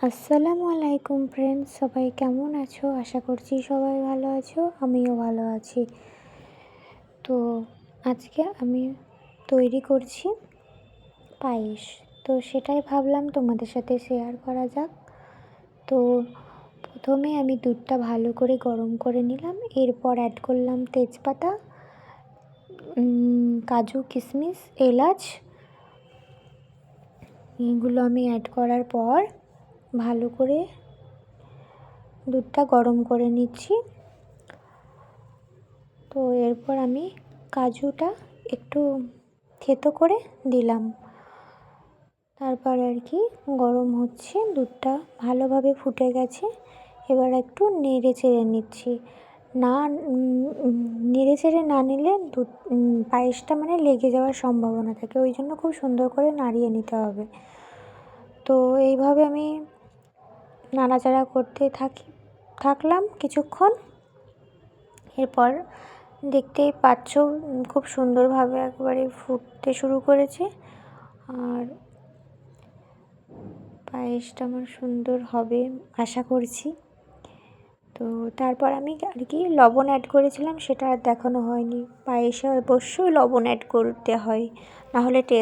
আসসালামু আলাইকুম ফ্রেন্ডস, সবাই কেমন আছো? আশা করছি সবাই ভালো আছো, আমিও ভালো আছি। তো আজকে আমি তৈরি করছি পায়েস। তো সেটাই ভাবলাম তোমাদের সাথে শেয়ার করা যাক। তো প্রথমে আমি দুধটা ভালো করে গরম করে নিলাম, এরপর অ্যাড করলাম তেজপাতা, কাজু, কিশমিশ, এলাচ। এগুলো আমি অ্যাড করার পর ভালো করে দুধটা গরম করে নিচ্ছি। তো এরপর আমি কাজুটা একটু থেতো করে দিলাম। তারপর গরম হচ্ছে, দুধটা ভালোভাবে ফুটে গেছে। এবার একটু নেড়ে চেড়ে নিচ্ছি। নেড়ে চেড়ে না নিলে দুধ পায়েসটা লেগে যাওয়ার সম্ভাবনা থাকে, ওই জন্য খুব সুন্দর করে নাড়িয়ে নিতে হবে। তো এইভাবে আমি নাড়াচাড়া করতে থাকলাম কিছুক্ষণ। এরপর দেখতেই পাচ্ছ খুব সুন্দরভাবে একবারে ফুটতে শুরু করেছে, আর পায়েসটা আমার সুন্দর হবে আশা করছি। তো তারপর আমি লবণ অ্যাড করেছিলাম, সেটা আর দেখানো হয়নি। পায়েসে অবশ্যই লবণ অ্যাড করতে হয়, নাহলে টেস্ট